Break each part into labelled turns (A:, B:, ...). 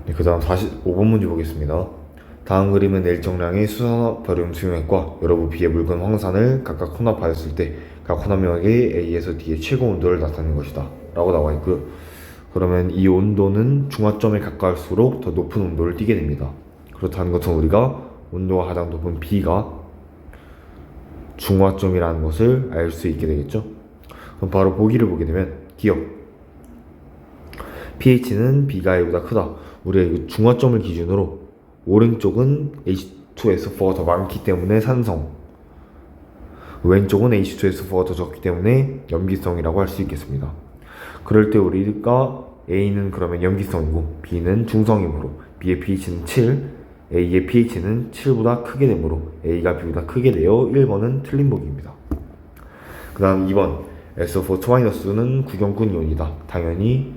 A: 네, 그 다음 45번 문제 보겠습니다. 다음 그림은 일정량의 수산화 버륨 수용액과 여러 부피의 묽은 황산을 각각 혼합하였을 때 각 혼합력의 A에서 D의 최고 온도를 나타내는 것이다 라고 나와 있고요. 그러면 이 온도는 중화점에 가까울수록 더 높은 온도를 띠게 됩니다. 그렇다는 것은 우리가 온도가 가장 높은 B가 중화점이라는 것을 알 수 있게 되겠죠. 그럼 바로 보기를 보게 되면 기억 pH는 B가 A보다 크다. 우리가 이 중화점을 기준으로 오른쪽은 H2SO4가 더 많기 때문에 산성, 왼쪽은 H2SO4가 더 적기 때문에 염기성이라고 할 수 있겠습니다. 그럴 때 우리가 A는 그러면 염기성이고 B는 중성이므로 B의 pH는 7, A의 pH는 7보다 크게 되므로 A가 B보다 크게 되어 1번은 틀린 보기입니다. 그 다음 2번 SO4-는 구경꾼 이온이다. 당연히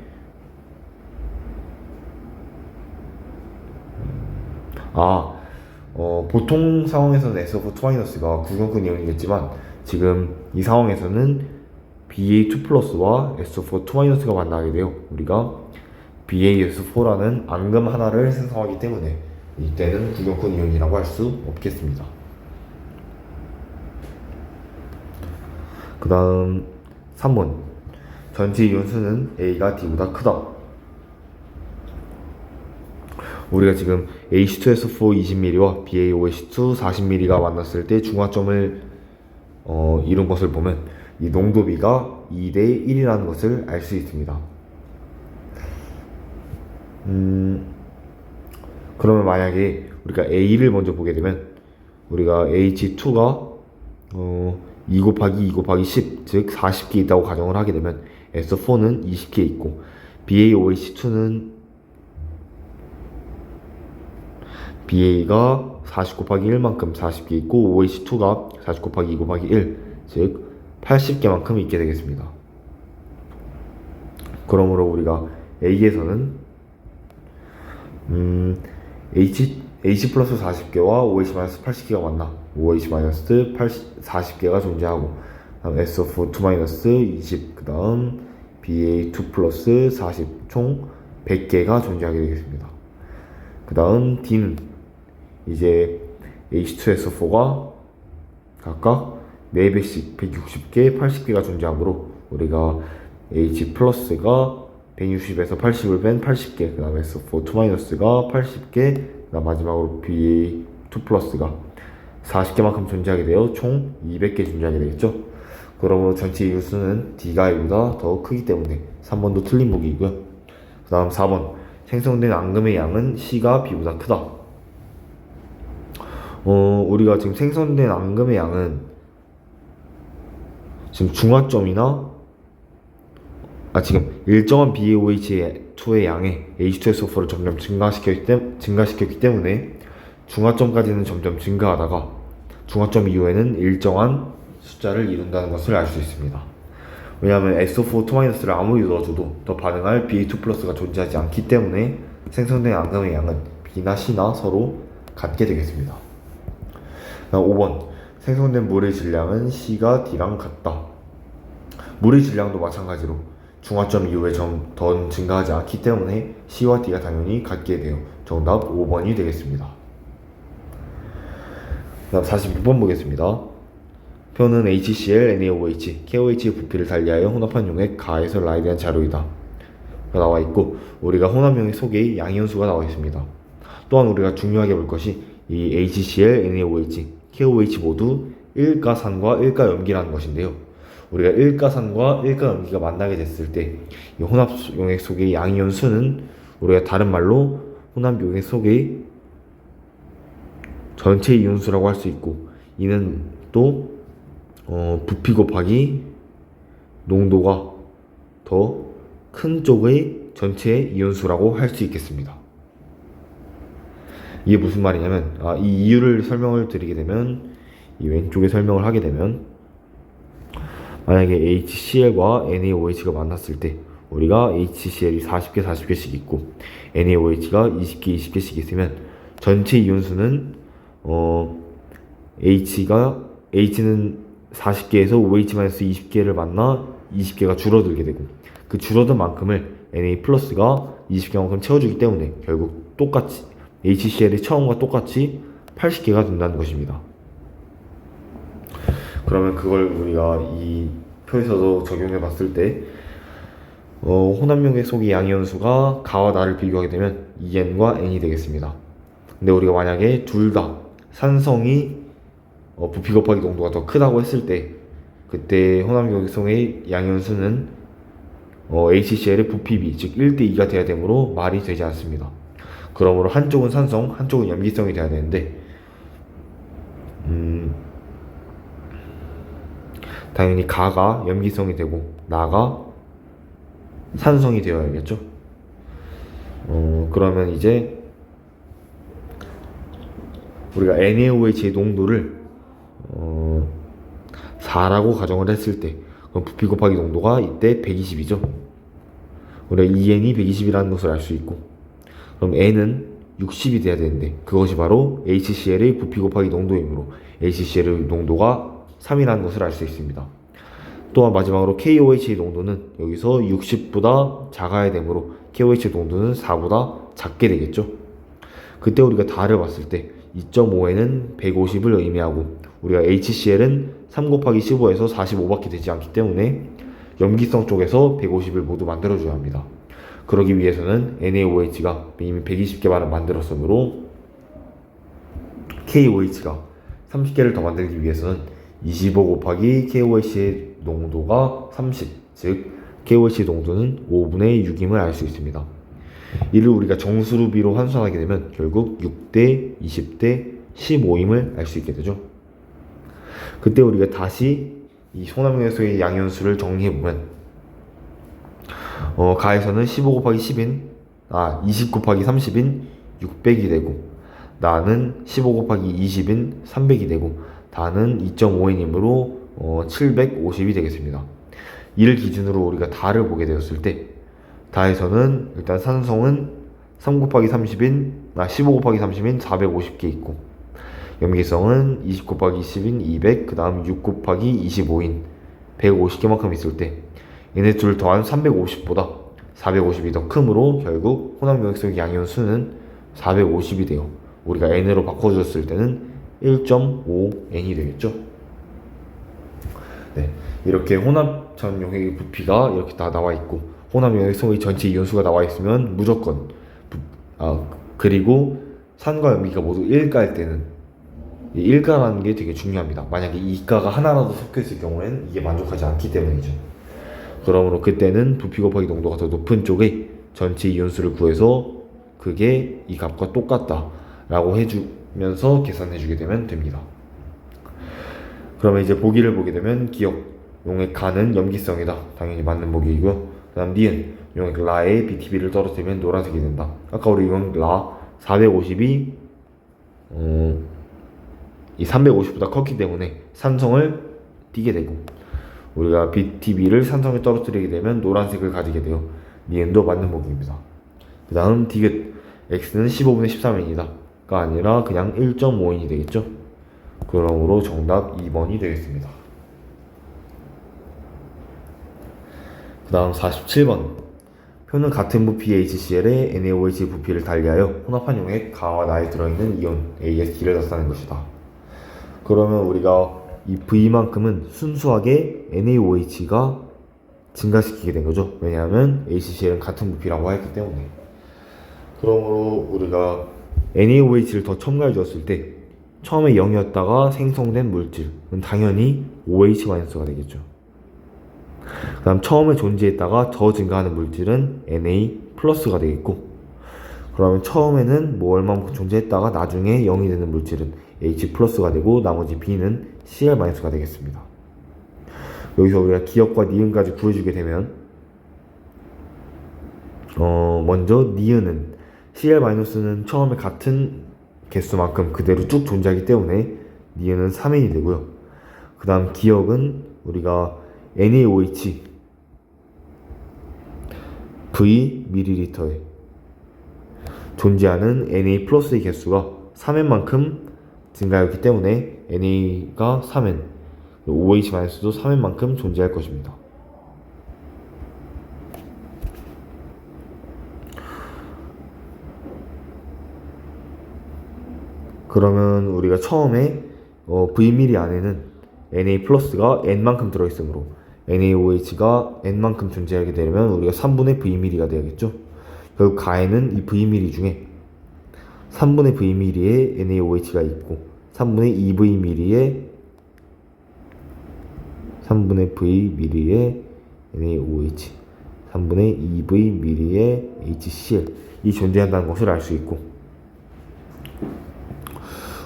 A: 보통 상황에서는 SO4-가 구경꾼 이온이겠지만 지금 이 상황에서는 BA2+와 SO4-가 만나게 돼요. 우리가 BaS4라는 앙금 하나를 생성하기 때문에 이때는 구경꾼 이온이라고 할 수 없겠습니다. 그 다음 3번 전체 이온수는 A가 D보다 크다. 우리가 지금 H2SO4 20ml와 BaOH2 40ml가 만났을 때 중화점을 이룬 것을 보면 이 농도비가 2대 1이라는 것을 알 수 있습니다. 그러면 만약에 우리가 A를 먼저 보게 되면 우리가 H2가 2 곱하기 2 곱하기 10, 즉 40개 있다고 가정을 하게 되면 SO4는 20개 있고 BaOH2는 BA가 40 곱하기 1만큼 40개 있고 OH2가 40 곱하기 2 곱하기 1, 즉 80개만큼 있게 되겠습니다. 그러므로 우리가 A에서는 H 플러스 40개와 OH 마이너스 80개가 만나 OH 마이너스 40개가 존재하고 SO4 2 마이너스 20, 그 다음 BA2 플러스 40, 총 100개가 존재하게 되겠습니다. 그 다음 D는 이제 H2SO4가 각각 4배씩 160개, 80개가 존재하므로 우리가 H 플러스가 160에서 80을 뺀 80개, 그 다음에 SO4-가 80개, 그 다음 마지막으로 BA2 플러스가 40개만큼 존재하게 되어 총 200개 존재하게 되겠죠. 그러므로 전체 이유수는 D가 A보다 더 크기 때문에 3번도 틀린 보기이고요. 그 다음 4번 생성된 앙금의 양은 C가 B보다 크다. 우리가 지금 생성된 앙금의 양은 지금 중화점이나 지금 일정한 BaOH2의 양에 H2SO4를 점점 증가시켰기 때문에 중화점까지는 점점 증가하다가 중화점 이후에는 일정한 숫자를 이룬다는 것을 알 수 있습니다. 왜냐하면 SO4-를 아무리 넣어줘도 더 반응할 BA2+가 존재하지 않기 때문에 생성된 앙금의 양은 B나 C나 서로 같게 되겠습니다. 5번 생성된 물의 질량은 C가 D랑 같다. 물의 질량도 마찬가지로 중화점 이후에 더 증가하지 않기 때문에 C와 D가 당연히 같게 돼요. 정답 5번이 되겠습니다. 그 다음 46번 보겠습니다. 표는 HCl, NaOH, KOH의 부피를 달리하여 혼합한 용액 가에서 라에 대한 자료이다 나와 있고 우리가 혼합용액 속에 양이온수가 나와 있습니다. 또한 우리가 중요하게 볼 것이 이 HCl, NaOH, KOH 모두 일가산과 일가염기라는 것인데요. 우리가 일가산과 일가염기가 만나게 됐을 때 이 혼합용액 속의 양이온수는 우리가 다른 말로 혼합용액 속의 전체 이온수라고 할 수 있고 이는 또 부피 곱하기 농도가 더 큰 쪽의 전체 이온수라고 할 수 있겠습니다. 이게 무슨 말이냐면 이 이유를 설명을 드리게 되면 이 왼쪽에 설명을 하게 되면 만약에 HCl과 NaOH가 만났을 때 우리가 HCl이 40개 40개씩 있고 NaOH가 20개 20개씩 있으면 전체 이온수는 H는 40개에서 OH-20개를 만나 20개가 줄어들게 되고 그 줄어든 만큼을 Na+가 20개만큼 채워주기 때문에 결국 똑같이 HCl이 처음과 똑같이 80개가 된다는 것입니다. 그러면 그걸 우리가 이 표에서도 적용해 봤을 때 혼합용액 속의 양이온수가 가와 나를 비교하게 되면 EN과 N이 되겠습니다. 근데 우리가 만약에 둘 다 산성이 부피 곱하기 농도가 더 크다고 했을 때 그때 혼합용액 속의 양이온수는 HCl의 부피비 즉 1대2가 돼야 되므로 말이 되지 않습니다. 그러므로 한쪽은 산성, 한쪽은 염기성이 돼야 되는데 당연히 가가 염기성이 되고 나가 산성이 되어야겠죠. 그러면 이제 우리가 NaOH의 농도를 4라고 가정을 했을 때 그럼 부피 곱하기 농도가 이때 120이죠. 우리가 EN이 120이라는 것을 알 수 있고 그럼 N은 60이 돼야 되는데 그것이 바로 HCl의 부피 곱하기 농도이므로 HCl의 농도가 3이라는 것을 알 수 있습니다. 또한 마지막으로 KOH의 농도는 여기서 60보다 작아야 되므로 KOH의 농도는 4보다 작게 되겠죠. 그때 우리가 다를 봤을 때 2.5에는 150을 의미하고 우리가 HCl은 3 곱하기 15에서 45밖에 되지 않기 때문에 염기성 쪽에서 150을 모두 만들어줘야 합니다. 그러기 위해서는 NaOH가 이미 120개만을 만들었으므로 KOH가 30개를 더 만들기 위해서는 25 곱하기 KOH의 농도가 30, 즉 KOH 농도는 5분의 6임을 알 수 있습니다. 이를 우리가 정수루비로 환산하게 되면 결국 6대 20대 15임을 알 수 있게 되죠. 그때 우리가 다시 이 혼합용액소의 양이온수를 정리해보면 가에서는 15 곱하기 10인 20 곱하기 30인 600이 되고 나는 15 곱하기 20인 300이 되고 다는 2.5인이므로 750이 되겠습니다. 이를 기준으로 우리가 다를 보게 되었을 때 다에서는 일단 산성은 3 곱하기 30인 15 곱하기 30인 450개 있고 염기성은 20 곱하기 10인 200 그 다음 6 곱하기 25인 150개만큼 있을 때 얘네 둘 더한 350보다 450이 더 크므로 결국 혼합용액소의 양이온수는 450이 돼요. 우리가 N으로 바꿔줬을 때는 1.5N이 되겠죠. 네, 이렇게 혼합전 용액의 부피가 이렇게 다 나와 있고 혼합용액소의 전체 이온수가 나와 있으면 무조건 그리고 산과 염기가 모두 1가일 때는 이 1가라는 게 되게 중요합니다. 만약에 2가가 하나라도 섞여 있을 경우에는 이게 만족하지 않기 때문이죠. 그러므로 그때는 부피 곱하기 농도가 더 높은 쪽에 전체 이온수를 구해서 그게 이 값과 똑같다 라고 해주면서 계산해주게 되면 됩니다. 그러면 이제 보기를 보게 되면 기억 용액 가는 염기성이다. 당연히 맞는 보기이고요. 그 다음 니은 용액 라의 BTB를 떨어뜨리면 노란색이 된다. 아까 우리 용액 라 450이 이 350보다 컸기 때문에 산성을 띠게 되고 우리가 BTB를 산성에 떨어뜨리게 되면 노란색을 가지게 돼요. 니은도 맞는 보기입니다. 그 다음 디귿 X는 15분의 13인이다 가 아니라 그냥 1.5인이 되겠죠. 그러므로 정답 2번이 되겠습니다. 그 다음 47번 표는 같은 부피 HCl에 NaOH 부피를 달리하여 혼합한 용액 가와 나에 들어있는 이온 AST를 나타낸 것이다. 그러면 우리가 이 V만큼은 순수하게 NaOH가 증가시키게 된 거죠. 왜냐하면 HCl은 같은 부피라고 했기 때문에. 그러므로 우리가 NaOH를 더 첨가해 주었을 때 처음에 0이었다가 생성된 물질은 당연히 OH-가 되겠죠. 그 다음 처음에 존재했다가 더 증가하는 물질은 Na+가 되겠고 그러면 처음에는 뭐 얼마만큼 존재했다가 나중에 0이 되는 물질은 H+가 되고 나머지 B는 Cl-가 되겠습니다. 여기서 우리가 기억과 니은까지 구해주게 되면 먼저 니은은 Cl-는 처음에 같은 개수만큼 그대로 쭉 존재하기 때문에 니은은 3n이 되고요. 그 다음 기억은 우리가 NaOH V ml에 존재하는 Na+의 개수가 3n만큼 증가하였기 때문에 Na가 3n, OH-도 3n만큼 존재할 것입니다. 그러면 우리가 처음에 V밀이 안에는 Na 플러스가 n만큼 들어있으므로 NaOH가 n만큼 존재하게 되면 우리가 3분의 V밀이가 되겠죠. 결국 가에는 이 V밀이 중에 3분의 V밀리에 NaOH가 있고 3분의 2V밀리에 NaOH 3분의 2V밀리에 HCl이 존재한다는 것을 알 수 있고,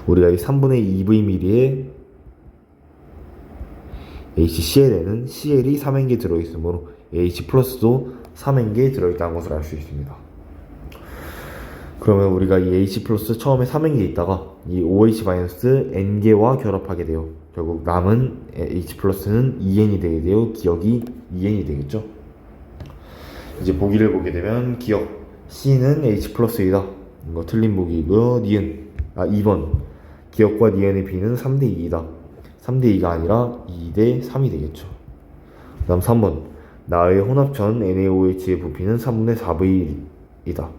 A: 우리가 이 3분의 2V밀리에 HCl에는 Cl이 3N개 들어있으므로 H 플러스도 3N개 들어있다는 것을 알 수 있습니다. 그러면 우리가 이 H 플러스 처음에 3N개 있다가 이 OH 마이너스 N개와 결합하게 돼요. 결국 남은 H 플러스는 2N이 되게 돼요. 기억이 2N이 되겠죠. 이제 보기를 보게 되면 기억 C는 H 플러스이다. 이거 틀린 보기고요. 니은 2번 기억과 니은의 B는 3대 2이다. 3대 2가 아니라 2대 3이 되겠죠. 그 다음 3번 나의 혼합전 NaOH의 부피는 3분의 4V이다.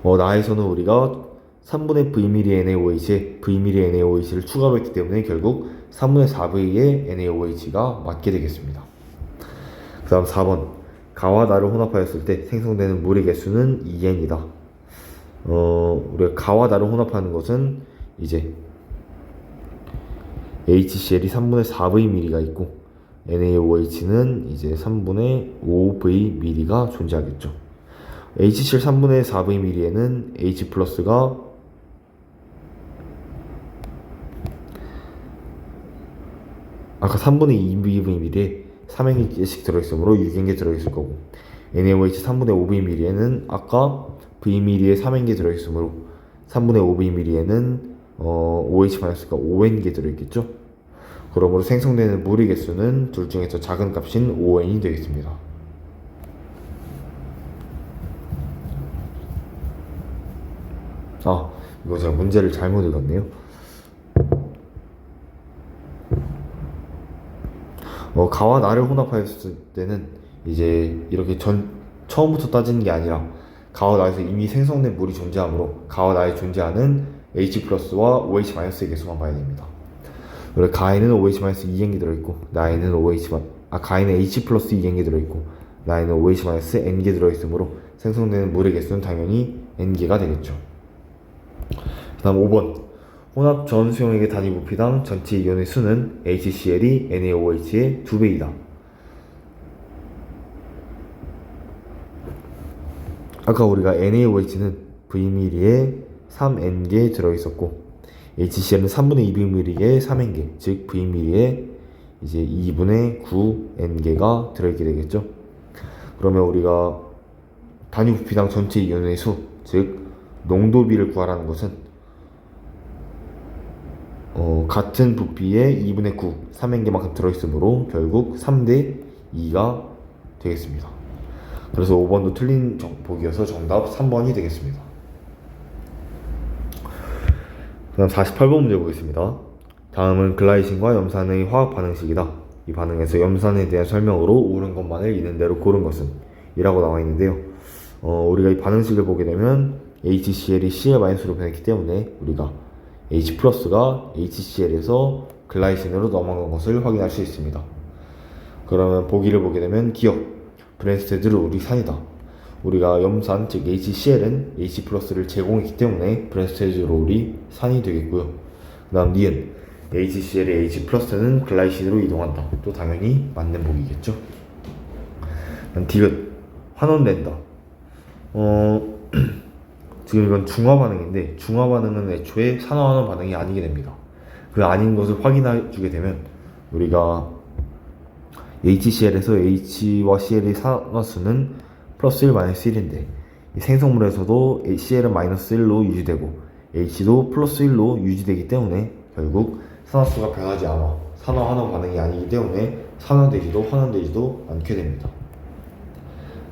A: 나에서는 우리가 3분의 V밀리 NaOH에 V밀리 NaOH를 추가로 했기 때문에 결국 3분의 4V의 NaOH가 맞게 되겠습니다. 그 다음 4번 가와 나를 혼합하였을 때 생성되는 물의 개수는 2N이다. 우리가 가와 나를 혼합하는 것은 이제 HCl이 3분의 4V밀리가 있고 NaOH는 이제 3분의 5V밀리가 존재하겠죠. HCl 3분의 4V밀리에는 H 플러스가 아까 3분의 2V밀리에 3N개씩 들어있으므로 6N개 들어있을 거고, NaOH 3분의 5V밀리에는 아까 V밀리에 3N개 들어있으므로 3분의 5V밀리에는 OH-가 5N개 들어있겠죠. 그러므로 생성되는 물의 개수는 둘 중에서 작은 값인 5N이 되겠습니다. 이거 제가 문제를 잘못 읽었네요. 가와 나를 혼합하였을 때는 이제 이렇게 처음부터 따지는 게 아니라 가와 나에서 이미 생성된 물이 존재하므로 가와 나에 존재하는 H 플러스와 OH 마이너스의 개수만 봐야 됩니다. 그리고 가에는 OH 마이너스 2N개 들어있고 나에는 가에는 H 플러스 2N개 들어있고 나에는 OH 마이너스 N개 들어있으므로 생성되는 물의 개수는 당연히 N개가 되겠죠. 그 다음 5번 혼합 전 수용액의 단위 부피당 전체 이온의 수는 HCl이 NaOH의 2배이다. 아까 우리가 NaOH는 V밀리에 3N개 들어있었고 HCl은 3분의 2V밀리에 3N개, 즉 V밀리에 이제 2분의 9N개가 들어있게 되겠죠. 그러면 우리가 단위 부피당 전체 이온의 수, 즉 농도비를 구하라는 것은 같은 부피에 2분의 9, 3N개만큼 들어있으므로 결국 3대 2가 되겠습니다. 그래서 5번도 틀린 보기여서 정답 3번이 되겠습니다. 그 다음 48번 문제 보겠습니다. 다음은 글라이신과 염산의 화학 반응식이다. 이 반응에서 염산에 대한 설명으로 옳은 것만을 있는 대로 고른 것은 이라고 나와 있는데요. 우리가 이 반응식을 보게 되면 HCl이 Cl-로 변했기 때문에 우리가 H 플러스가 HCl에서 글라이신으로 넘어간 것을 확인할 수 있습니다. 그러면 보기를 보게 되면 기억 브랜스테드 롤이 산이다. 우리가 염산 즉 HCl은 H 플러스를 제공했기 때문에 브랜스테드 롤이 산이 되겠고요. 그 다음 니은 HCl의 H 플러스는 글라이신으로 이동한다. 또 당연히 맞는 보기겠죠. 디귿 환원된다. 지금 이건 중화 반응인데 중화 반응은 애초에 산화환원 반응이 아니게 됩니다. 그 아닌 것을 확인해 주게 되면 우리가 HCl에서 H와 Cl의 산화수는 플러스 1, 마이너스 1인데 이 생성물에서도 Cl은 마이너스 1로 유지되고 H도 플러스 1로 유지되기 때문에 결국 산화수가 변하지 않아 산화환원 반응이 아니기 때문에 산화되지도 환원되지도 않게 됩니다.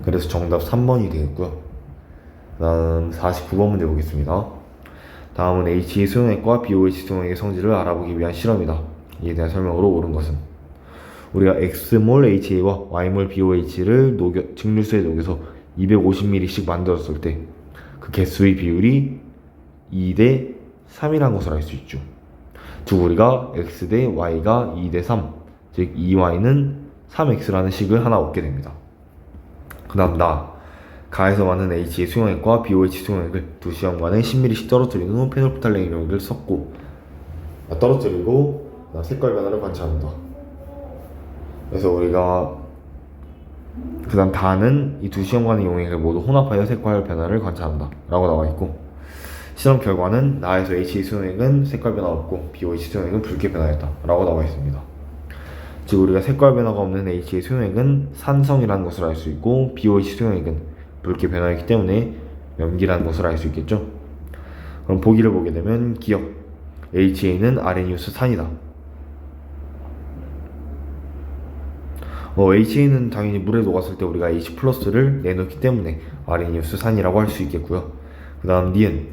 A: 그래서 정답 3번이 되겠고요. 다음 49번 문제 보겠습니다. 다음은 HE 수용액과 BOH 수용액의 성질을 알아보기 위한 실험이다. 이에 대한 설명으로 옳은 것은 우리가 X몰 HA와 Y몰 BOH를 증류수에 녹여서 250ml씩 만들었을 때 그 개수의 비율이 2대 3이라는 것을 알 수 있죠. 즉 우리가 x 대 y가 2대 3, 즉 2y는 3x라는 식을 하나 얻게 됩니다. 그 다음 가에서 많은 h의 수용액과 BOH 수용액을 두 시험관에 10ml씩 떨어뜨린 후 페놀프탈레인 용액을 섞고 떨어뜨리고 색깔 변화를 관찰한다. 그래서 우리가 그 다음 다는 이 두 시험관의 용액을 모두 혼합하여 색깔 변화를 관찰한다 라고 나와있고, 실험 결과는 나에서 H의 수용액은 색깔 변화 없고 BOH 수용액은 붉게 변화했다 라고 나와있습니다. 즉 우리가 색깔 변화가 없는 H의 수용액은 산성이라는 것을 알 수 있고 BOH 수용액은 붉게 변화했기 때문에 염기라는 것을 알 수 있겠죠. 그럼 보기를 보게 되면 기억 HA는 아레니우스 산이다. HA는 당연히 물에 녹았을 때 우리가 H+를 내놓기 때문에 아레니우스 산이라고 할 수 있겠고요. 그 다음 니은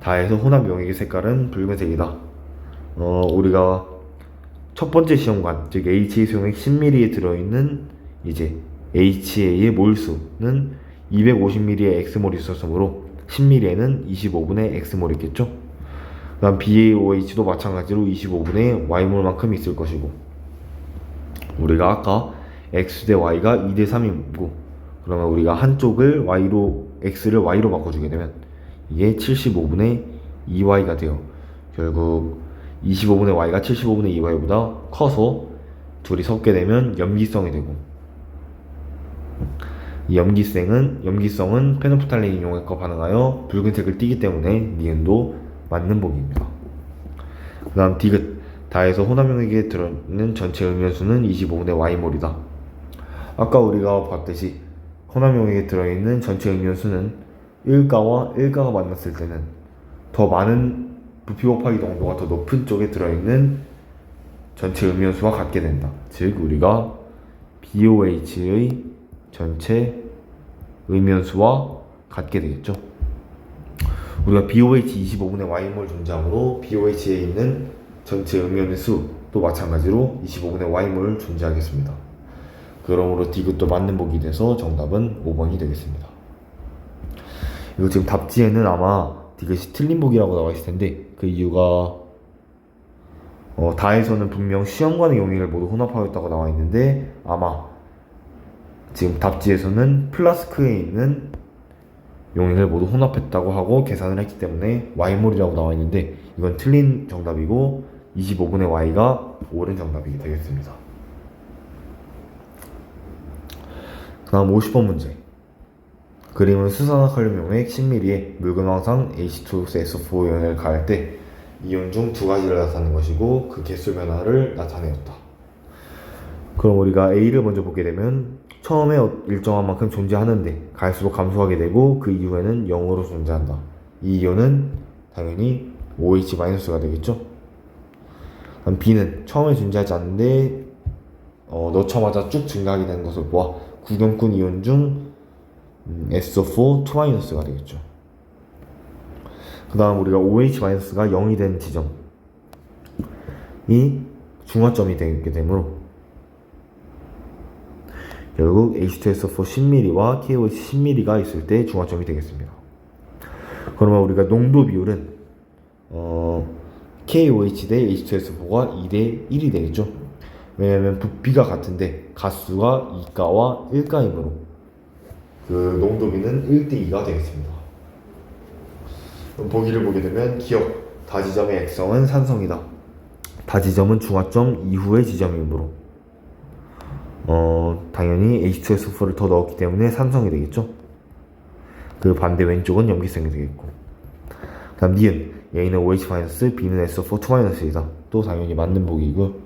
A: 다에서 혼합 용액의 색깔은 붉은색이다. 우리가 첫 번째 시험관, 즉 HA 수용액 10ml에 들어있는 이제 HA의 몰수는 250ml의 X몰이 있었으므로 10ml에는 25분의 X몰이겠죠. 그 다음 BaOH도 마찬가지로 25분의 Y몰만큼 있을 것이고, 우리가 아까 X 대 Y가 2대 3이고, 그러면 우리가 한쪽을 Y로, X를 Y로 바꿔주게 되면 이게 75분의 2Y가 돼요. 결국 25분의 Y가 75분의 2Y보다 커서 둘이 섞게 되면 염기성이 되고, 이 염기성은 페놀프탈레인 용액과 반응하여 붉은색을 띠기 때문에 니은도 맞는 보기입니다. 그 다음 디귿 다에서 혼합 용액에 들어있는 전체 음연수는 25분의 Y몰이다. 아까 우리가 봤듯이 혼합 용액에 들어있는 전체 음연수는 1가와 1가가 만났을 때는 더 많은 부피 곱하기 농도가 더 높은 쪽에 들어있는 전체 음연수와 같게 된다. 즉 우리가 BOH의 전체 음연수와 같게 되겠죠. 우리가 BOH 25분의 Y몰 존재하므로 BOH에 있는 전체 음연수도 마찬가지로 25분의 Y몰 존재하겠습니다. 그러므로 디귿도 맞는 보기 돼서 정답은 5번이 되겠습니다. 이거 지금 답지에는 아마 디귿이 틀린 보기라고 나와 있을 텐데, 그 이유가 다에서는 분명 시험관의 용액을 모두 혼합하였다고 나와 있는데, 아마 지금 답지에서는 플라스크에 있는 용액을 모두 혼합했다고 하고 계산을 했기 때문에 Y몰이라고 나와 있는데, 이건 틀린 정답이고 25분의 Y가 옳은 정답이 되겠습니다. 그 다음 50번 문제. 그림은 수산화칼륨 용액 10ml에 묽은 황산 H2SO4 용액을 가할 때 이온 중 두 가지를 나타낸 것이고 그 개수 변화를 나타내었다. 그럼 우리가 A를 먼저 보게 되면 처음에 일정한 만큼 존재하는데 갈수록 감소하게 되고 그 이후에는 0으로 존재한다. 이 이온은 당연히 OH-가 되겠죠. 그럼 B는 처음에 존재하지 않는데 넣자마자 쭉 증가하게 되는 것을 보아 구경꾼 이온 중 SO4 2-가 되겠죠. 그 다음 우리가 OH-가 0이 된 지점이 중화점이 되게 되므로 결국 H2SO4 10ml와 KOH 10ml가 있을 때 중화점이 되겠습니다. 그러면 우리가 농도 비율은 KOH 대 H2SO4가 2대 1이 되겠죠. 왜냐면 부피가 같은데 가수가 2가와 1가이므로 그 농도비는 1대2가 되겠습니다. 그럼 보기를 보게 되면 기억 다지점의 액성은 산성이다. 다지점은 중화점 이후의 지점이므로 당연히 H2SO4를 더 넣었기 때문에 산성이 되겠죠. 그 반대 왼쪽은 염기성이 되겠고, 그 다음 니은 A는 OH-, B는 SO4 2-이다. 또 당연히 맞는 보기이고,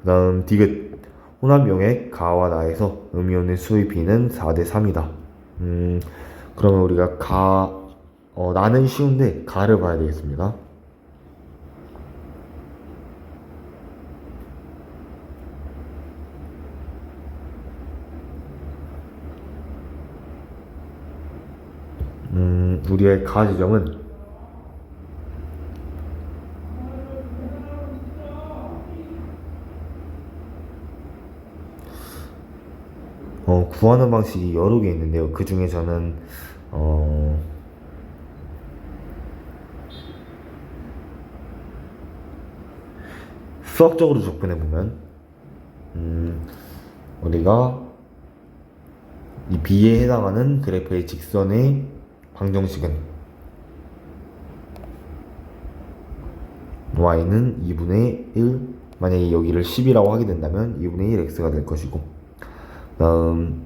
A: 그 다음 디귿 혼합 용액 가와 나에서 음이온의 수의 B는 4대 3이다. 그러면 우리가 나는 쉬운데 가를 봐야 되겠습니다. 우리의 가 지점은 구하는 방식이 여러 개 있는데요. 그 중에 저는 수학적으로 접근해보면 우리가 이 B에 해당하는 그래프의 직선의 방정식은 y는 2분의 1, 만약에 여기를 10이라고 하게 된다면 2분의 1 x가 될 것이고, 다음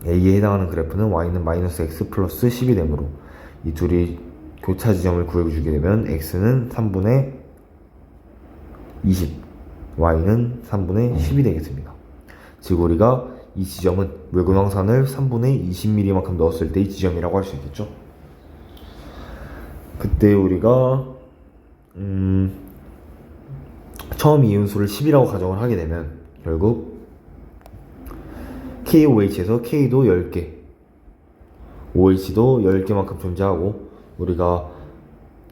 A: a에 해당하는 그래프는 y는 마이너스 x 플러스 10이 되므로 이 둘이 교차 지점을 구해주게 되면 x는 3분의 20, y는 3분의 10이 되겠습니다. 즉 우리가 이 지점은 물근황산을 3분의 20mm만큼 넣었을 때 이 지점이라고 할 수 있겠죠. 그때 우리가 처음 이윤수를 10이라고 가정을 하게 되면 결국 KOH에서 K도 10개, OH도 10개만큼 존재하고, 우리가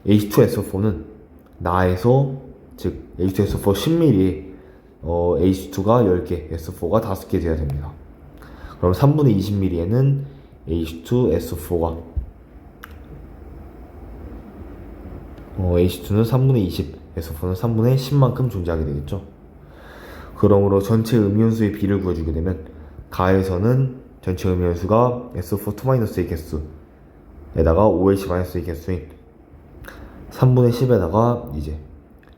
A: H2SO4는 나에서, 즉 H2SO4 10mm에 H2가 10개, SO4가 5개 되어야 됩니다. 그럼 3분의 20mm에는 H2SO4가 H2는 3분의 20, SO4는 3분의 10만큼 존재하게 되겠죠. 그러므로 전체 음이온수의 비를 구해주게 되면 가에서는 전체 음이온수가 SO4 2-의 개수에다가 OH-의 개수인 3분의 10에다가 이제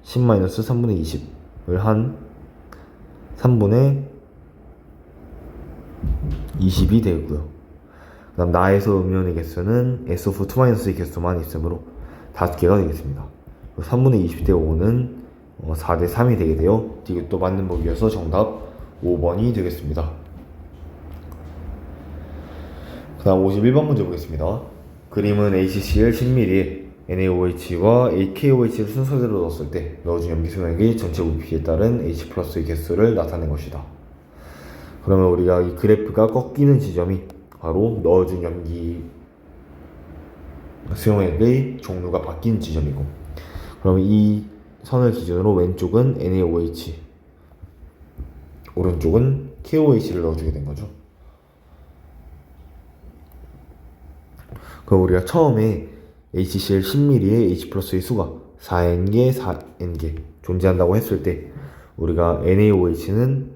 A: 10-3분의 20을 한 3분의 20이 되고요. 그 다음 나에서 음이온의 개수는 SO4 2-의 개수만 있으므로 5개가 되겠습니다. 3분의 20대 5는 4대 3이 되게 되어 이것도 맞는 법이어서 정답 5번이 되겠습니다. 그 다음 51번 문제 보겠습니다. 그림은 HCl 10mm에 NaOH와 KOH를 순서대로 넣었을 때 넣어준 염기 소액의 전체 부피에 따른 H 플러스의 개수를 나타낸 것이다. 그러면 우리가 이 그래프가 꺾이는 지점이 바로 넣어준 염기 수용액의 종류가 바뀐 지점이고, 그러면 이 선을 기준으로 왼쪽은 NaOH, 오른쪽은 KOH를 넣어주게 된 거죠. 그럼 우리가 처음에 HCl 10mm에 H 플러스의 수가 4N개, 4N개 존재한다고 했을 때 우리가 NaOH는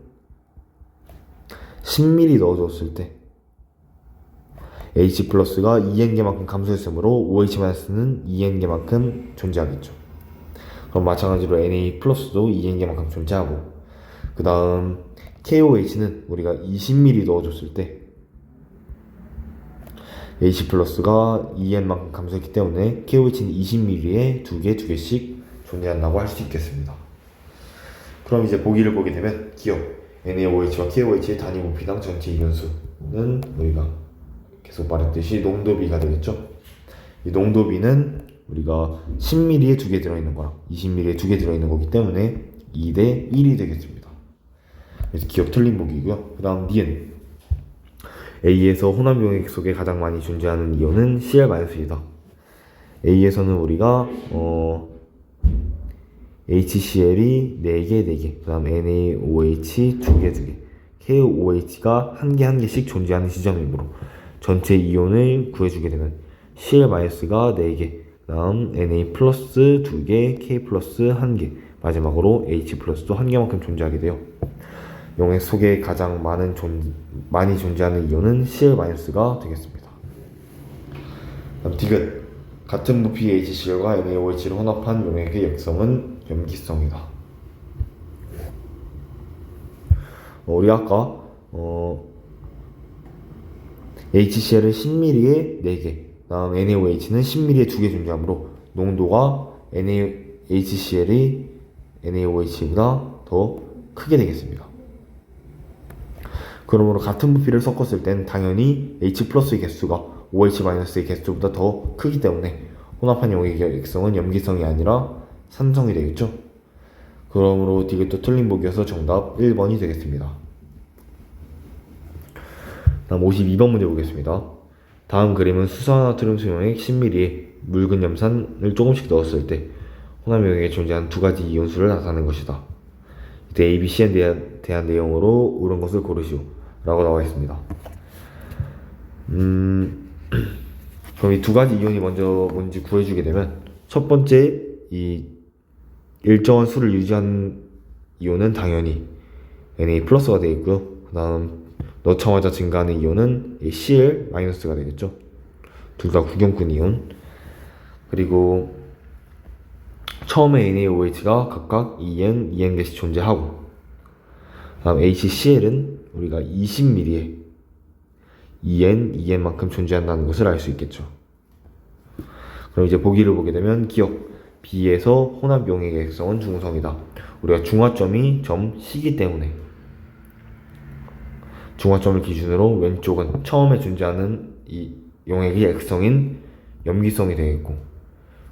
A: 10mm 넣어줬을 때 H 플러스가 2N개만큼 감소했으므로 OH-는 2N개만큼 존재하겠죠. 그럼 마찬가지로 Na 플러스도 2N개만큼 존재하고, 그 다음 KOH는 우리가 20mm 넣어줬을 때 H 플러스가 2N만큼 감소했기 때문에 KOH는 20mm에 2개씩 존재한다고 할 수 있겠습니다. 그럼 이제 보기를 보게 되면 기억 NaOH와 KOH의 단위 부피당 전체 이온수는 우리가 계속 말했듯이 농도비가 되겠죠. 이 농도비는 우리가 10mm에 2개 들어있는 거랑 20mm에 2개 들어있는 거기 때문에 2대 1이 되겠습니다. 그래서 기억 틀린 보기고요. 그 다음 니은 A에서 혼합 용액 속에 가장 많이 존재하는 이온은 Cl-이다. A에서는 우리가 HCl이 4개, 그 다음 NaOH 2개, KOH가 1개씩 존재하는 지점이므로 전체 이온을 구해주게 되면 Cl-가 4개, 그 다음 Na 플러스 2개, K 플러스 1개, 마지막으로 H 플러스도 1개만큼 존재하게 돼요. 용액 속에 가장 많이 존재하는 이온은 Cl-가 되겠습니다. 다음 디귿 같은 부피의 HCl과 NaOH를 혼합한 용액의 역성은 염기성이다. 우리 아까 HCl은 10mm에 4개, 다음 NaOH는 10mm에 2개 존재하므로 농도가 HCl이 NaOH보다 더 크게 되겠습니다. 그러므로 같은 부피를 섞었을 땐 당연히 H 플러스의 개수가 OH-의 개수보다 더 크기 때문에 혼합한 용액의 액성은 염기성이 아니라 산성이 되겠죠. 그러므로 디귿도 틀린 보기여서 정답 1번이 되겠습니다. 다음 52번 문제 보겠습니다. 다음 그림은 수산화트륨 수용액 10mm에 묽은 염산을 조금씩 넣었을 때 혼합 용액에 존재하는 두 가지 이온수를 나타낸 것이다. 이때 A, B, C에 대한 내용으로 옳은 것을 고르시오 라고 나와 있습니다. 그럼 이 두 가지 이온이 먼저 뭔지 구해주게 되면 첫 번째 이 일정한 수를 유지한 이온은 당연히 Na 플러스가 되겠고요. 그 다음 넣자마자 증가하는 이온은 Cl 마이너스가 되겠죠. 둘 다 구경꾼 이온. 그리고 처음에 NaOH가 각각 En, En- 존재하고, 그 다음 HCl은 우리가 20ml에 En, En만큼 존재한다는 것을 알 수 있겠죠. 그럼 이제 보기를 보게 되면 기억 B에서 혼합 용액의 액성은 중성이다. 우리가 중화점이 점 C이기 때문에 중화점을 기준으로 왼쪽은 처음에 존재하는 이 용액의 액성인 염기성이 되겠고,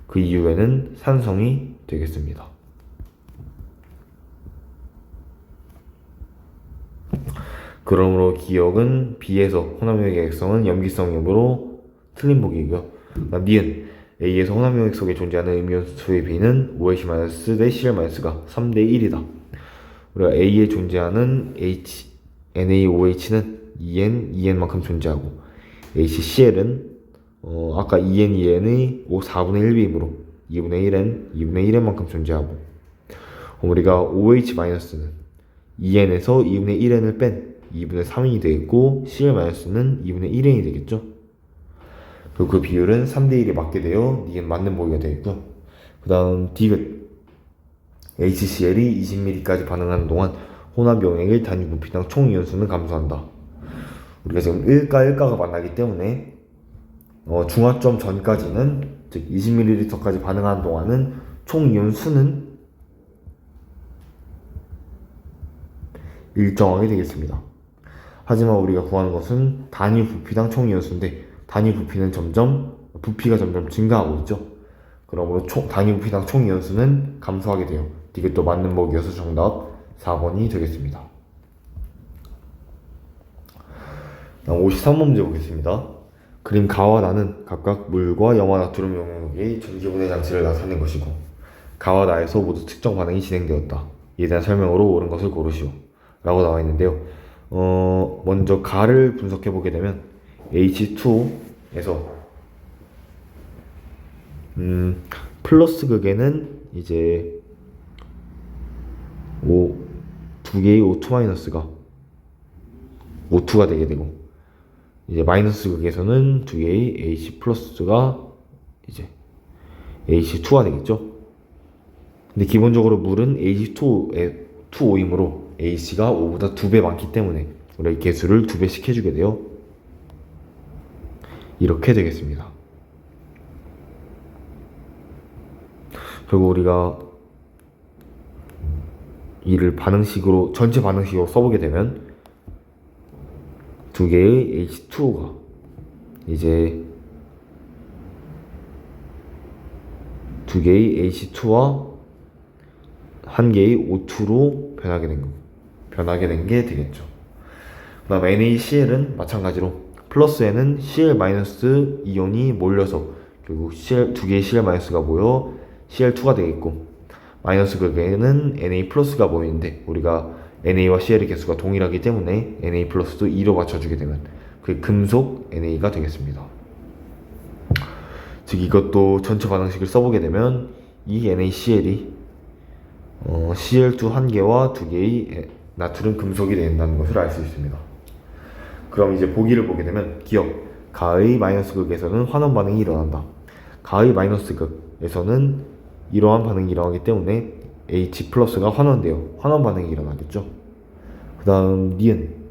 A: 그 이후에는 산성이 되겠습니다. 그러므로 기억은 B에서 혼합용액의 액성은 염기성이므로 틀린 보기이고요. 니은 A에서 혼합용액 속에 존재하는 음이온수의 비는 OH- 대 Cl-가 3대 1이다. 우리가 A에 존재하는 NaOH는 En, En만큼 존재하고, HCl은 아까 En, En의 4분의 1비이므로 2분의 1n, 2분의 1n만큼 존재하고, 우리가 OH-는 En에서 2분의 1n을 뺀 2분의 3n이 되겠고, Cl-는 2분의 1n이 되겠죠. 그리고 그 비율은 3대 1이 맞게 되어 니은 맞는 보기가 되겠고요. 그 다음 디귿 HCl이 20ml까지 반응하는 동안 혼합용액의 단위 부피당 총 이온수는 감소한다. 우리가 지금 1가 1가가 만나기 때문에 중화점 전까지는, 즉 20ml까지 반응하는 동안은 총 이온수는 일정하게 되겠습니다. 하지만 우리가 구하는 것은 단위 부피당 총 이온수인데, 단위 부피는 부피가 점점 증가하고 있죠. 그러므로 단위 부피당 총 이온수는 감소하게 돼요. 이게 또 맞는 보기여서 정답 4번이 되겠습니다. 다음 53번 문제 보겠습니다. 그림 가와 나는 각각 물과 염화 나트륨 용액의 전기분해 장치를 나타낸 것이고, 가와 나에서 모두 특정 반응이 진행되었다. 이에 대한 설명으로 옳은 것을 고르시오 라고 나와 있는데요. 먼저 가를 분석해 보게 되면 H2에서 플러스 극에는 이제 두 개의 O2-가 O2가 되게 되고, 이제 마이너스 극에서는 두 개의 H 플러스가 이제 H2가 되겠죠. 근데 기본적으로 물은 H2O이므로 H가 O보다 2배 많기 때문에 우리가 개수를 2배씩 해주게 돼요. 이렇게 되겠습니다. 그리고 우리가 이를 반응식으로, 전체 반응식으로 써보게 되면 두 개의 H2O가 이제 두 개의 H2와 한 개의 O2로 변하게 된 게 되겠죠. 그 다음 NaCl은 마찬가지로 플러스에는 Cl- 이온이 몰려서 결국 두 개의 Cl-가 모여 Cl2가 되겠고, 마이너스 극에는 Na+가 모이는데 우리가 Na와 Cl의 개수가 동일하기 때문에 Na+도 2로 맞춰주게 되면 그 금속 Na가 되겠습니다. 즉 이것도 전체 반응식을 써보게 되면 이 NaCl이 Cl2 한 개와 두 개의 나트륨 금속이 된다는 것을 알 수 있습니다. 그럼 이제 보기를 보게 되면 기억 가의 마이너스 극에서는 환원 반응이 일어난다. 가의 마이너스 극에서는 이러한 반응이 일어나기 때문에 H+가 환원되어 환원 반응이 일어나겠죠. 그 다음 니은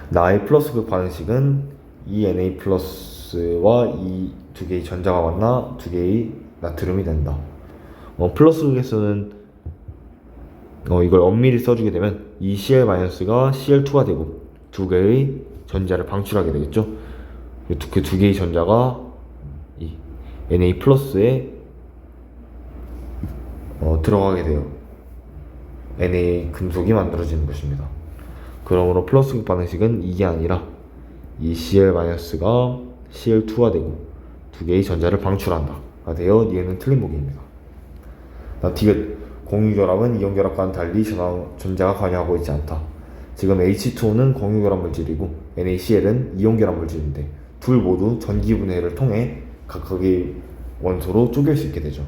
A: 나의 플러스 극 반응식은 이 Na+와 이 두 개의 전자가 만나 두 개의 나트륨이 된다. 플러스 극에서는 이걸 엄밀히 써주게 되면 이 Cl-가 Cl2가 되고 두 개의 전자를 방출하게 되겠죠. 그 두 개의 전자가 이 Na+에 들어가게 돼요. Na 금속이 만들어지는 것입니다. 그러므로 플러스 반응식은 이게 아니라 이 Cl-가 Cl2가 되고 두 개의 전자를 방출한다가 되어 얘는 틀린 보기입니다. 디귿 공유결합은 이온결합과는 달리 전자가 관여하고 있지 않다. 지금 H2O는 공유결합 물질이고 NaCl은 이온결합 물질인데 둘 모두 전기분해를 통해 각각의 원소로 쪼갤 수 있게 되죠.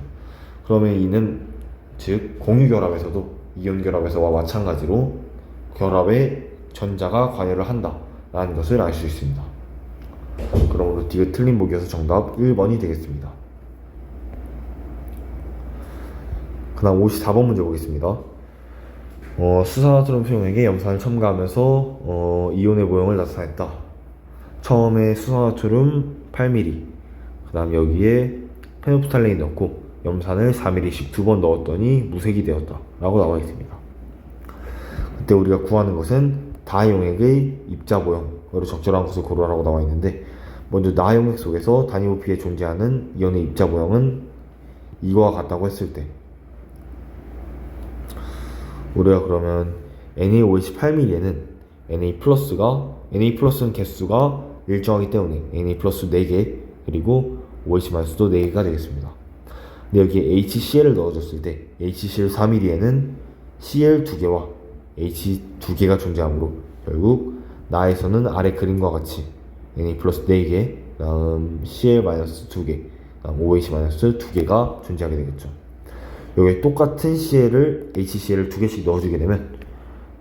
A: 그러면 이는 즉 공유결합에서도 이온결합에서와 마찬가지로 결합에 전자가 관여를 한다 라는 것을 알 수 있습니다. 그러므로 D가 틀린 보기여서 정답 1번이 되겠습니다. 그 다음 54번 문제 보겠습니다. 수산화투름 소용액에 염산을 첨가하면서 이온의 모형을 나타냈다. 처음에 수산화투름 8ml, 그 다음 여기에 페노프탈레인 넣고 염산을 4ml씩 2번 넣었더니 무색이 되었다 라고 나와 있습니다. 그때 우리가 구하는 것은 다용액의 입자 모형으로 적절한 것을 고르라고 나와 있는데, 먼저 나용액 속에서 단위 부피에 존재하는 이온의 입자 모형은 이거와 같다고 했을 때, 우리가 그러면 Na-OH8ml에는 Na 플러스는 개수가 일정하기 때문에 Na 플러스 4개 그리고 OH 마이너스도 4개가 되겠습니다. 근데 여기에 HCl을 넣어줬을 때 HCl 4ml에는 Cl 2개와 H 2개가 존재하므로 결국 나에서는 아래 그림과 같이 Na 플러스 4개, 다음 Cl 마이너스 2개, 다음 OH 마이너스 2개가 존재하게 되겠죠. 여기에 똑같은 HCl을 2개씩 넣어주게 되면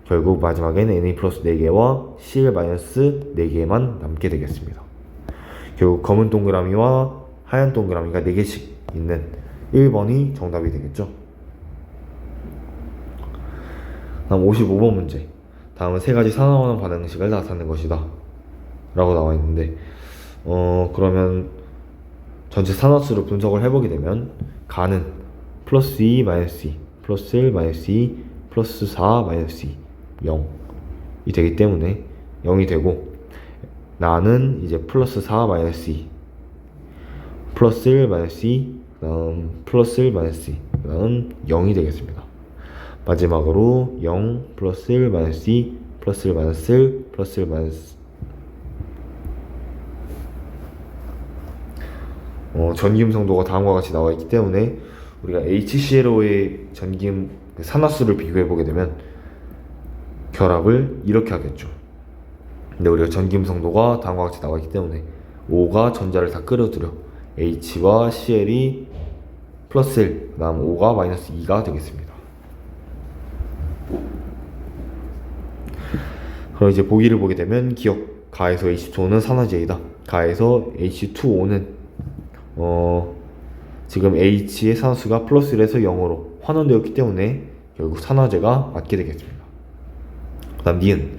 A: 결국 마지막에는 Na 플러스 4개와 Cl 마이너스 4개만 남게 되겠습니다. 결국 검은 동그라미와 하얀 동그라미가 4개씩 있는 1번이 정답이 되겠죠. 다음 55번 문제. 다음은 세 가지 산화원화 반응식을 나타낸 것이다 라고 나와 있는데, 그러면 전체 산화수를 분석을 해보게 되면 가는 플러스 2 마이너스 2 플러스 1 마이너스 2 플러스 4 마이너스 2 0이 되기 때문에 0이 되고, 나는 이제 플러스 4 마이너스 2 플러스 1 마이너스 2 그다음 플러스 1 마이너스 2 그다음 0이 되겠습니다. 마지막으로 0 플러스 1 마이너스 2 플러스 1 마이너스 1 플러스 1 마이너스 전기음 성도가 다음과 같이 나와 있기 때문에 우리가 HClO의 전기음 산화수를 비교해 보게 되면 결합을 이렇게 하겠죠. 근데 우리가 전기음 성도가 다음과 같이 나와 있기 때문에 O가 전자를 다 끌어들여 H와 Cl이 플러스 1, 그 다음 O가 마이너스 2가 되겠습니다. 그럼 이제 보기를 보게 되면 기억, 가에서 H2O는 산화제이다. 가에서 H2O는 지금 H의 산수가 플러스 1에서 0으로 환원되었기 때문에 결국 산화제가 맞게 되겠습니다. 그 다음 니은,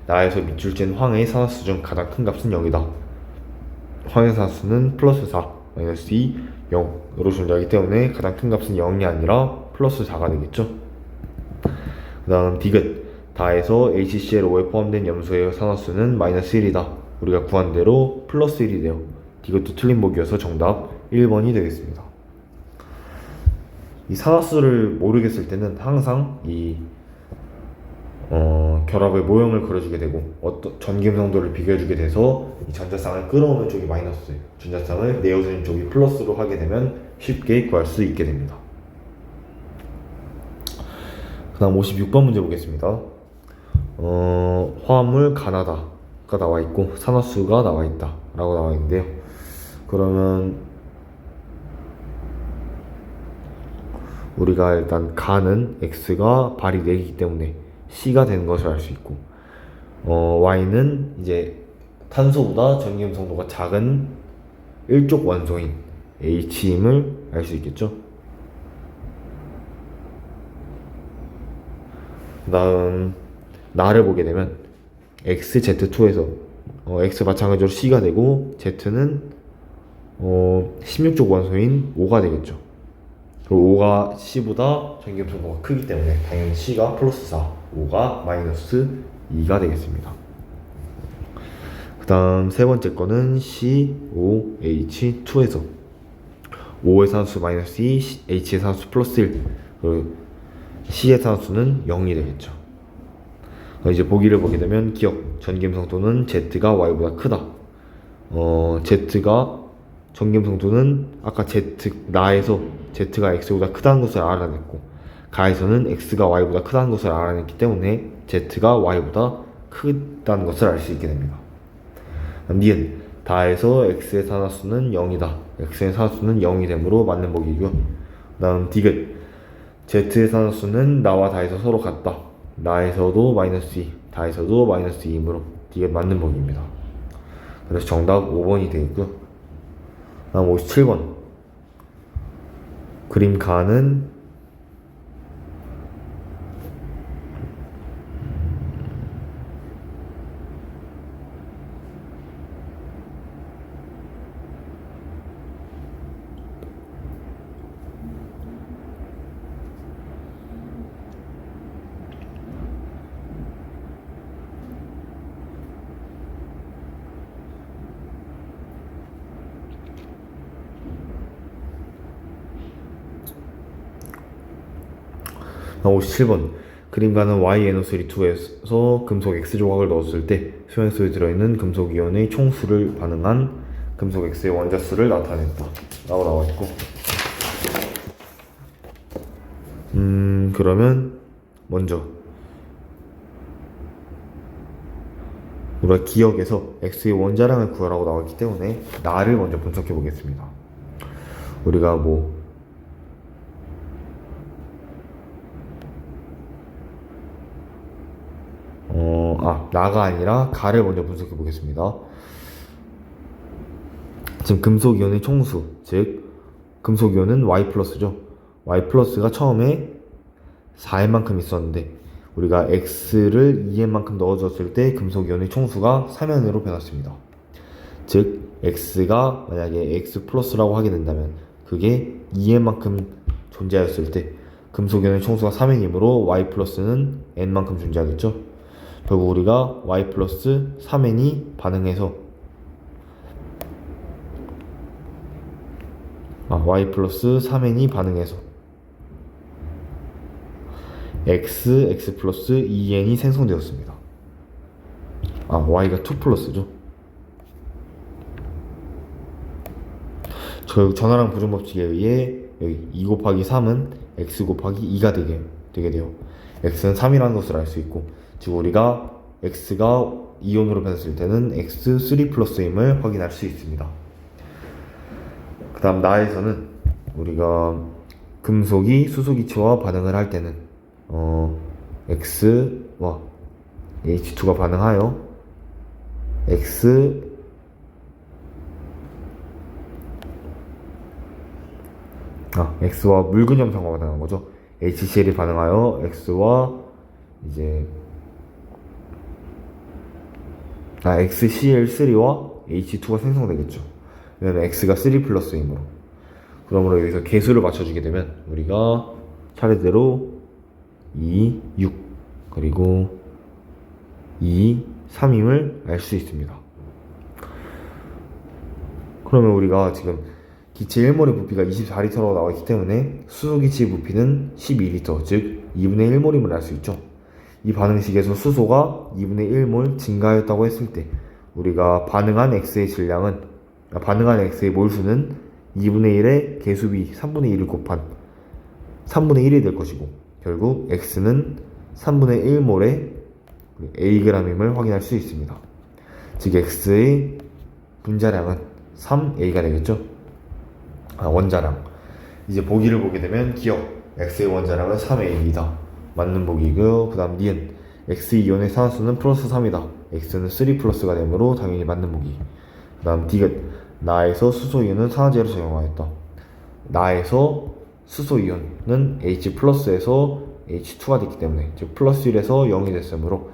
A: 나에서 밑줄 찐 황의 산화수 중 가장 큰 값은 0이다. 황의 산수는 플러스 4, 마이너스 2, 0으로 존재하기 때문에 가장 큰 값은 0이 아니라 플러스 4가 되겠죠. 그 다음 디귿, 다에서 HClO에 포함된 염소의 산화수는 마이너스 1이다. 우리가 구한 대로 플러스 1이 돼요. 이것도 틀린 보기여서 정답 1번이 되겠습니다. 이 산화수를 모르겠을 때는 항상 이 결합의 모형을 그려주게 되고 어떤 전기음 성도를 비교해주게 돼서 이 전자쌍을 끌어오는 쪽이 마이너스예요. 전자쌍을 내어주는 쪽이 플러스로 하게 되면 쉽게 구할 수 있게 됩니다. 그 다음 56번 문제 보겠습니다. 화합물 가나다가 나와 있고 산화수가 나와 있다 라고 나와 있는데요. 그러면 우리가 일단 가는 X가 발이 4개이기 때문에 C가 되는 것을 알 수 있고, Y는 이제 탄소보다 전기음 성도가 작은 일족 원소인 H임을 알 수 있겠죠. 그 다음 나를 보게 되면 XZ2에서 X 마찬가지로 C가 되고 Z는 16족 원소인 O가 되겠죠. 그리고 O가 C보다 전기음 성도가 크기 때문에 당연히 C가 플러스 4, O가 마이너스 2가 되겠습니다. 그 다음 세 번째 거는 COH2에서 O의 산수 마이너스 2, H의 산수 플러스 1, 그리고 C의 산수는 0이 되겠죠. 이제 보기를 보게 되면 기억, 전기음 성도는 Z가 Y보다 크다. Z가 전기음 성도는 아까 나에서 Z가 X보다 크다는 것을 알아냈고, 가에서는 X가 Y보다 크다는 것을 알아냈기 때문에 Z가 Y보다 크다는 것을 알 수 있게 됩니다. 니은, 다에서 X의 산화수는 0이다. X의 산화수는 0이 되므로 맞는 보기이고요. 그 다음 디귿, Z의 산화수는 나와 다에서 서로 같다. 나에서도 마이너스 2, 다에서도 마이너스 2이므로 이게 맞는 범위입니다. 그래서 정답 5번이 되겠고요. 다음 57번. 그림 가는 다음 57번. 그림가는 YNO3-2에서 금속 X 조각을 넣었을 때 수용 속에 들어있는 금속 이온의 총수를 반응한 금속 X의 원자수를 나타냈다 라고 나와있고, 그러면 먼저 우리가 기억에서 X의 원자량을 구하라고 나와있기 때문에 나를 먼저 분석해 보겠습니다. 우리가 나가 아니라 가를 먼저 분석해 보겠습니다. 지금 금속 이온의 총수, 즉 금속 이온은 Y 플러스죠. Y 플러스가 처음에 4N만큼 있었는데 우리가 X를 2N만큼 넣어줬을 때 금속 이온의 총수가 3N으로 변했습니다. 즉 X가 만약에 X 플러스라고 하게 된다면 그게 2N만큼 존재하였을 때 금속 이온의 총수가 3N이므로 Y 플러스는 N만큼 존재하겠죠. 결국 우리가 Y 플러스 3N이 반응해서 Y 플러스 3N이 반응해서 X 플러스 2N이 생성되었습니다. Y가 2 플러스죠. 결국 전화량 부중 법칙에 의해 여기 2 곱하기 3은 X 곱하기 2가 되게 돼요. X는 3이라는 것을 알 수 있고, 즉 우리가 X가 이온으로 변했을 때는 X3 플러스임을 확인할 수 있습니다. 그 다음 나에서는 우리가 금속이 수소기체와 반응을 할 때는 X와 H2가 반응하여 X와 묽은 염산과 반응한 거죠. HCl이 반응하여 X와 이제 XCl3와 H2가 생성되겠죠. 왜냐면 X가 3 플러스이므로. 그러므로 여기서 개수를 맞춰주게 되면 우리가 차례대로 2, 6 그리고 2, 3임을 알 수 있습니다. 그러면 우리가 지금 기체 1몰의 부피가 24리터라고 나와있기 때문에 수소기체의 부피는 12리터, 즉 2분의 1몰임을 알 수 있죠. 이 반응식에서 수소가 2분의 1몰 증가하였다고 했을 때 우리가 반응한 X의 몰수는 2분의 1의 개수비 3분의 1을 곱한 3분의 1이 될 것이고, 결국 X는 3분의 1몰의 Ag임을 확인할 수 있습니다. 즉 X의 분자량은 3A가 되겠죠. 원자량. 이제 보기를 보게 되면 기억 X의 원자량은 3A이다. 맞는 보기고요. 그 다음 니은 X이온의 산화수는 플러스 3이다. X는 3 플러스가 되므로 당연히 맞는 보기. 그 다음 디귿 나에서 수소이온은 산화제로 작용하였다. 나에서 수소이온은 H 플러스에서 H2가 됐기 때문에, 즉 플러스 1에서 0이 됐으므로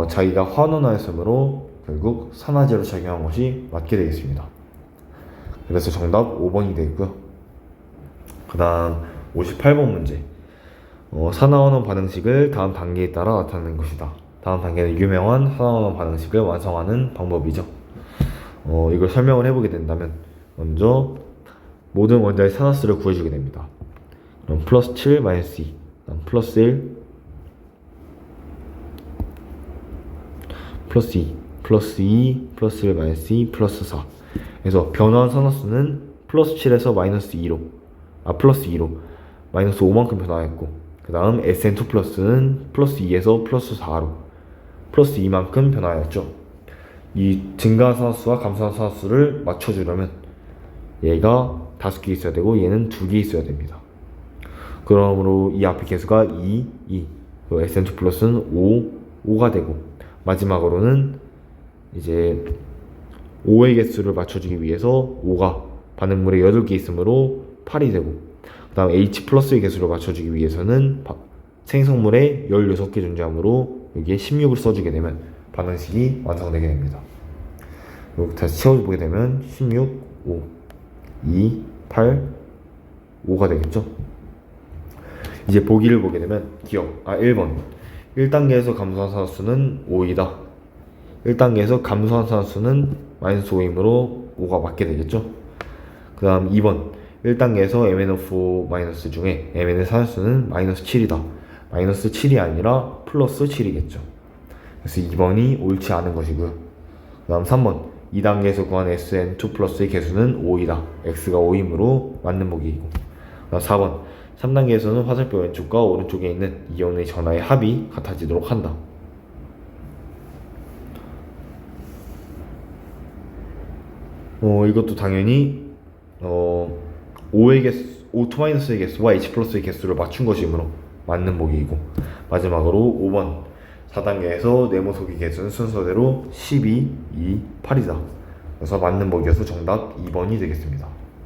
A: 자기가 환원하였으므로 결국 산화제로 작용한 것이 맞게 되겠습니다. 그래서 정답 5번이 되겠고요. 그 다음 58번 문제. 산화환원 반응식을 다음 단계에 따라 나타내는 것이다. 다음 단계는 유명한 산화환원 반응식을 완성하는 방법이죠. 이걸 설명을 해보게 된다면 먼저 모든 원자의 산화수를 구해주게 됩니다. 그럼 플러스 7 마이너스 2, 플러스 1 플러스 2 플러스 2 플러스 1 마이너스 2 플러스 4. 그래서 변화한 산화수는 플러스 7에서 마이너스 2로 플러스 2로 마이너스 5만큼 변화했고, 그 다음 SN2 플러스는 플러스 2에서 플러스 4로 플러스 2만큼 변화하였죠. 이 증가한 산화수와 감소한 산화수를 맞춰주려면 얘가 5개 있어야 되고 얘는 2개 있어야 됩니다. 그러므로 이 앞에 개수가 2, SN2 플러스는 5가 되고, 마지막으로는 이제 5의 개수를 맞춰주기 위해서 5가 반응물에 8개 있으므로 8이 되고, 그 다음 H 플러스의 개수를 맞춰주기 위해서는 생성물에 16개 존재하므로 여기에 16을 써주게 되면 반응식이 완성되게 됩니다. 그리고 다시 채워보게 되면 16, 5, 2, 8, 5가 되겠죠. 이제 보기를 보게 되면 1번 1단계에서 감소한 산화수는 5이다. 1단계에서 감소한 산화수는 마이너스 5이므로 5가 맞게 되겠죠. 그 다음 2번 1단계에서 MnO4 마이너스 중에 Mn의 산화수는 마이너스 7이다. 마이너스 7이 아니라 플러스 7이겠죠. 그래서 2번이 옳지 않은 것이고요. 그 다음 3번 2단계에서 구한 SN2 플러스의 개수는 5이다. X가 5이므로 맞는 보기이고, 그 다음 4번 3단계에서는 화살표 왼쪽과 오른쪽에 있는 이온의 전하의 합이 같아지도록 한다. 이것도 당연히 5의 개수, O2-의 개수와 H 플러스의 개수를 맞춘 것이므로 맞는 보기이고, 마지막으로 5번 4단계에서 네모 속의 개수는 순서대로 12, 2, 8이다. 그래서 맞는 보기여서 정답 2번이 되겠습니다.